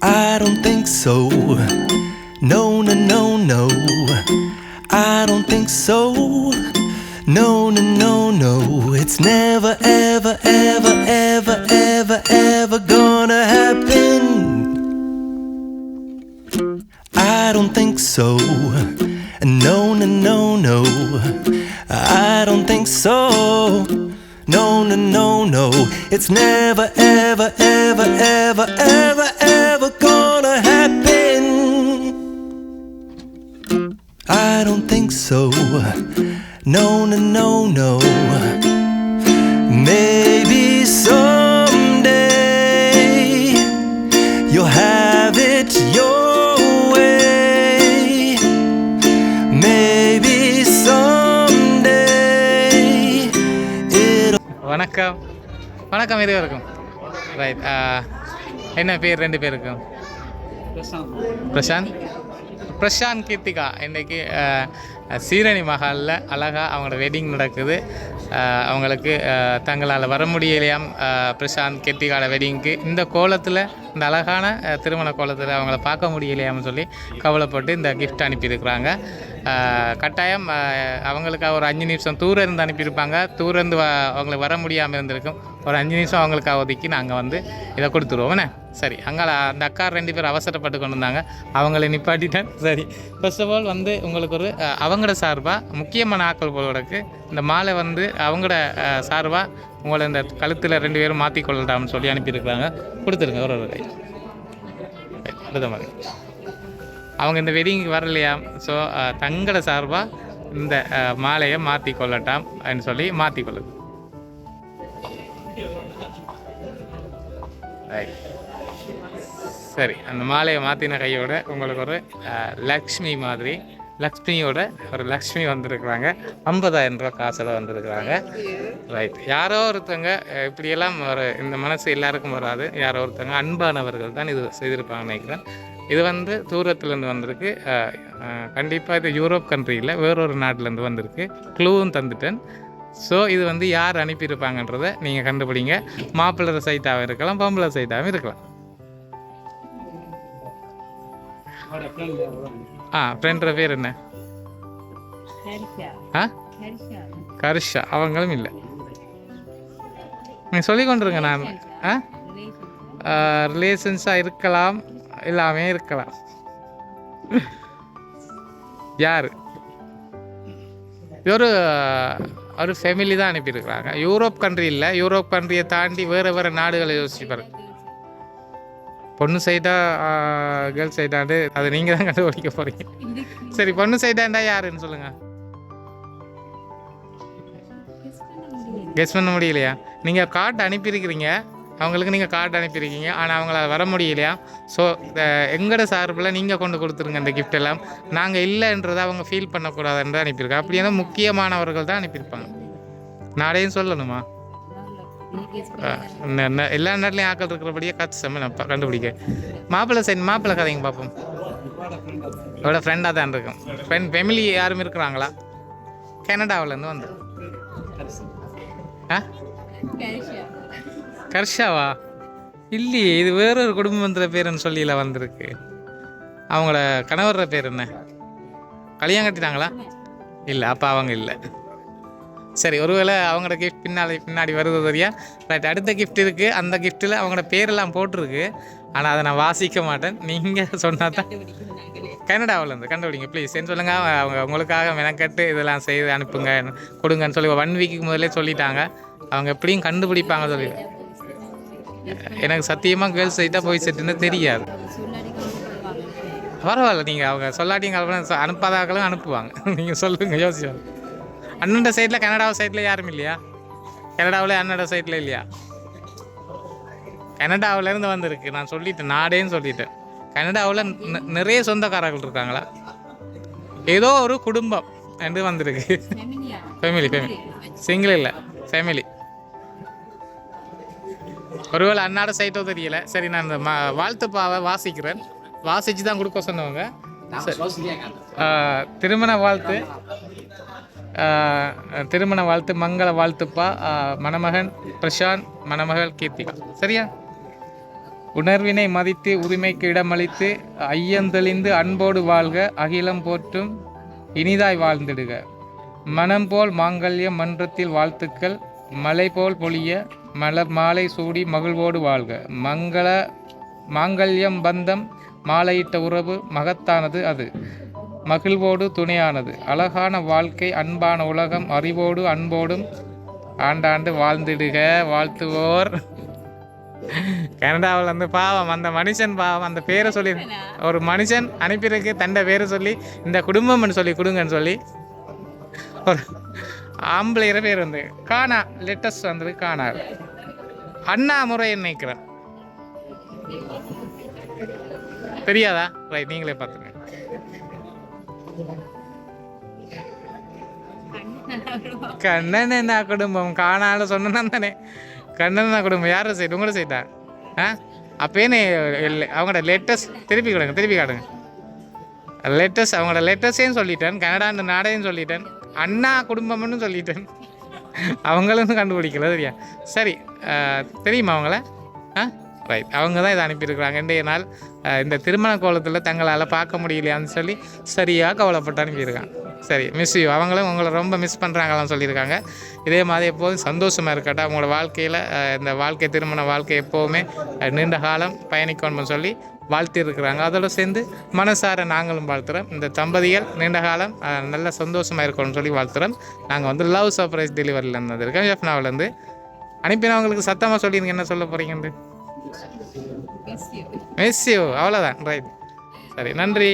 I don't think so. No, no, no, no. I don't think so. No, no, no, no. It's never, ever, ever, ever, ever, ever gonna happen. I don't think so. No, no, no, no. I don't think so. No, no, no, no. It's never, ever, ever, ever, ever, ever gonna happen. I don't think so. No, no, no, no. Maybe someday you'll have it your way. Maybe someday it'll... வணக்கம் வணக்கம் இது இருக்கும் right. என்ன பேர் ரெண்டு பேருக்கும்? பிரசாந்த் கீர்த்திகா. இன்றைக்கி சீரணி மஹாலில் அழகாக அவங்களோட வெட்டிங் நடக்குது. அவங்களுக்கு தங்களால் வர முடியலையாம் பிரசாந்த் கீர்த்திகாவோட வெட்டிங்க்கு. இந்த கோலத்தில், இந்த அழகான திருமண கோலத்தில் அவங்கள பார்க்க முடியலையாம்னு சொல்லி கவலைப்பட்டு இந்த கிஃப்ட் அனுப்பியிருக்கிறாங்க. கட்டாயம் அவங்களுக்கு ஒரு 5 நிமிஷம் தூரம் இருந்து அனுப்பியிருப்பாங்க. தூரம் இருந்து அவங்களுக்கு வர முடியாமல் இருந்திருக்கும். ஒரு 5 நிமிஷம் அவங்களுக்கு ஒதுக்கி நாங்கள் வந்து இதை கொடுத்துருவோம். என்ன சரி, அங்கே அந்த அக்கா 2 பேர் அவசரப்பட்டு கொண்டு வந்தாங்க. அவங்கள நிப்பாட்டிட்டேன். சரி, ஃபர்ஸ்ட் ஆஃப் ஆல் வந்து உங்களுக்கு ஒரு அவங்களோட சார்பாக முக்கியமான ஆக்கள் போலோடக்கு இந்த மாலை வந்து அவங்களோட சார்பாக உங்களை இந்த கழுத்தில் 2 பேரும் மாற்றி கொள்ளலாம்னு சொல்லி அனுப்பியிருக்கிறாங்க. கொடுத்துருங்க ஒரு கை. அடுத்த மாதிரி அவங்க இந்த வெட்டிங்க்கு வரலையா, ஸோ தங்களோட சார்பாக இந்த மாலையை மாற்றி கொள்ளட்டாம் அப்படின்னு சொல்லி மாற்றி கொள்ளுது. சரி, அந்த மாலையை மாற்றின கையோட உங்களுக்கு ஒரு லக்ஷ்மி மாதிரி, லக்ஷ்மியோட ஒரு லக்ஷ்மி வந்திருக்கிறாங்க. 50,000 ரூபா காசில் வந்திருக்கிறாங்க. ரைட். யாரோ ஒருத்தங்க இப்படியெல்லாம் ஒரு இந்த மனசு எல்லாருக்கும் வராது. யாரோ ஒருத்தங்க அன்பானவர்கள் தான் இது செய்திருப்பாங்கன்னு நினைக்கிறேன். இது வந்து தூரத்துலேருந்து வந்திருக்கு. கண்டிப்பாக இது யூரோப் கண்ட்ரியில் வேறொரு நாட்டிலேருந்து வந்திருக்கு. க்ளூவும் தந்துட்டேன். ஸோ இது வந்து யார் அனுப்பியிருப்பாங்கன்றதை நீங்கள் கண்டுபிடிங்க. மாப்பிள்ளை சைட்டாகவும் இருக்கலாம், பொம்பளை சைட்டாகவும் இருக்கலாம். ஃப்ரெண்டோட பேர் என்ன? கர்ஷா. அவங்களும் இல்லை. நீங்கள் சொல்லி கொண்டிருங்க. நான் ரிலேஷன்ஸாக இருக்கலாம், எல்லாமே இருக்கலாம். யார்? ஒரு ஃபேமிலி தான் அனுப்பியிருக்கிறாங்க. யூரோப் கண்ட்ரி இல்லை, யூரோப் கண்ட்ரியை தாண்டி வேறு நாடுகளை யோசிப்பார். பொண்ணு சைடா கேர்ள் சைடாண்டு அதை நீங்கள் தான் கண்டுபிடிக்க போகிறீங்க. சரி, பொண்ணு சைடாண்டா யாருன்னு சொல்லுங்கள். கெஸ் பண்ண முடியலையா? நீங்கள் கார்டு அனுப்பியிருக்கிறீங்க அவங்களுக்கு, நீங்கள் கார்டு அனுப்பியிருக்கீங்க, ஆனால் அவங்கள வர முடியலையா. ஸோ எங்களோட சார்பில் நீங்கள் கொண்டு கொடுத்துருங்க இந்த கிஃப்ட் எல்லாம். நாங்கள் இல்லைன்றதை அவங்க ஃபீல் பண்ணக்கூடாதுன்ற அனுப்பியிருக்கோம். அப்படின்னா முக்கியமானவர்கள் தான் அனுப்பியிருப்பாங்க. நாளையும் சொல்லணுமா? எல்லா நாட்டிலையும் ஆக்கள் இருக்கிறபடியே காத்து செம்ம கண்டுபிடிக்க. மாப்பிள்ளை கதைங்க பார்ப்போம். அவரோட ஃப்ரெண்டாக தான் இருக்கும். ஃபேமிலி யாரும் இருக்கிறாங்களா? கனடாவிலேருந்து வந்து கர்ஷாவா? இல்லையே, இது வேறொரு குடும்பத்தில் பேருன்னு சொல்லியில வந்திருக்கு. அவங்களோட கணவர பேர் என்ன? கல்யாணம் கட்டிட்டாங்களா? இல்லை, அப்போ அவங்க இல்லை. சரி, ஒருவேளை அவங்களோட கிஃப்ட் பின்னாடி வருது தெரியா. ரைட். அடுத்த கிஃப்ட் இருக்குது. அந்த கிஃப்ட்டில் அவங்களோட பேரெல்லாம் போட்டிருக்கு, ஆனால் அதை நான் வாசிக்க மாட்டேன். நீங்கள் சொன்னால் தான். கனடாவிலேருந்து கண்டுபிடிங்க ப்ளீஸ். என்ன சொல்லுங்கள். அவங்க உங்களுக்காக மெனக்கட்டு இதெல்லாம் செய்து அனுப்புங்க, கொடுங்கன்னு சொல்லி 1 வீக்குக்கு முதலே சொல்லிட்டாங்க. அவங்க எப்படியும் கண்டுபிடிப்பாங்க சொல்லி. எனக்கு சத்தியமாக கேர்ள்ஸ் சைட்டாக போய் செட்டுன்னு தெரியாது. பரவாயில்ல, நீங்கள் அவங்க சொல்லாட்டியும் கல்பனை அனுப்பாதாக்களும் அனுப்புவாங்க. நீங்கள் சொல்லுங்கள், யோசிச்சு. அண்ணோட சைட்டில் கனடா சைட்டில் யாரும் இல்லையா? கனடாவில் அண்ணோட சைட்டில் இல்லையா? கனடாவிலேருந்து வந்திருக்கு. நான் சொல்லிட்டேன், நாடேன்னு சொல்லிட்டேன். கனடாவில் நிறைய சொந்தக்காரர்கள் இருக்காங்களா? ஏதோ ஒரு குடும்பம் என்று வந்திருக்கு. ஃபேமிலி சிங்கிள் இல்லை, ஃபேமிலி. ஒருவேளை அண்ணாட சைட்டோ தெரியல. சரி, நான் இந்த வாழ்த்துப்பாவை வாசிக்கிறேன். வாசித்து தான் கொடுக்க சொன்னவங்க. திருமண வாழ்த்து மங்கள வாழ்த்துப்பா மணமகன் பிரசாந்த், மணமகள் கீர்த்திகா. சரியா? உணர்வினை மதித்து உரிமைக்கு இடமளித்து ஐயந்தெளிந்து அன்போடு வாழ்க அகிலம் போற்றும் இனிதாய் வாழ்ந்திடுக. மனம் போல் மாங்கல்யம் மன்றத்தில் வாழ்த்துக்கள் மலை போல் பொழிய மலர் மாலை சூடி மகிழ்வோடு வாழ்க. மாங்கல்யம் பந்தம் மாலையிட்ட உறவு மகத்தானது அது மகிழ்வோடு துணையானது. அழகான வாழ்க்கை அன்பான உலகம் அறிவோடு அன்போடும் ஆண்டாண்டு வாழ்ந்திடுக. வாழ்த்துவோர். கனடாவில் வந்து பாவம் அந்த மனுஷன் பாவம் அந்த பேரை சொல்லி ஒரு மனுஷன் அனுப்பியிருக்கு தண்டை பேரை சொல்லி இந்த குடும்பம்னு சொல்லி கொடுங்கன்னு சொல்லி ஒரு ஆம்பளைகிற பேர் வந்து காணா லெட்டஸ் வந்து காணாது அண்ணா முறை நினைக்கிறேன். தெரியாதா? ரைட், நீங்களே பார்த்துங்க. கண்ணன் என்ன குடும்பம் காணால சொன்னா தானே கண்ணன் குடும்பம் யார சைடு உங்களோட சைட்டா? அப்பேனே அவங்களோட லேட்டஸ்ட் திருப்பி காட்டுங்க. லேட்டஸ்ட் அவங்களோட லேட்டஸ்டேன்னு சொல்லிட்டேன், கனடான்னு நாடையும் சொல்லிட்டேன், அண்ணா குடும்பம்னு சொல்லிட்டேன். அவங்களும் கண்டுபிடிக்கல சரியா? சரி, தெரியுமா அவங்கள? ரைட், அவங்க தான் இதை அனுப்பியிருக்கிறாங்க. இன்றைய நாள் இந்த திருமண கோலத்தில் தங்களால் பார்க்க முடியலையான்னு சொல்லி சரியாக கவலைப்பட்டு அனுப்பியிருக்காங்க. சரி, மிஸ் யூ. அவங்களும் உங்களை ரொம்ப மிஸ் பண்ணுறாங்களான்னு சொல்லியிருக்காங்க. இதே மாதிரி எப்போதும் சந்தோஷமாக இருக்கட்டும். அவங்களோட வாழ்க்கையில் இந்த வாழ்க்கை திருமண வாழ்க்கை எப்போவுமே நீண்ட காலம் பயணிக்கணும்னு சொல்லி வாழ்த்திருக்கிறாங்க. அதோடு சேர்ந்து மனசார நாங்களும் வாழ்த்துறோம். இந்த தம்பதிகள் நீண்ட காலம் நல்ல சந்தோஷமாக இருக்கணும்னு சொல்லி வாழ்த்துறோம். நாங்கள் வந்து லவ் சர்ப்ரைஸ் டெலிவரியில் இருந்திருக்கோம். ஜெஃப்னாவிலேருந்து அனுப்பினவங்களுக்கு சத்தமாக சொல்லிடுங்க என்ன சொல்ல போகிறீங்கன்னு. மிஸ் யூ, அவ்வளோதான். ரைட், சரி, நன்றி.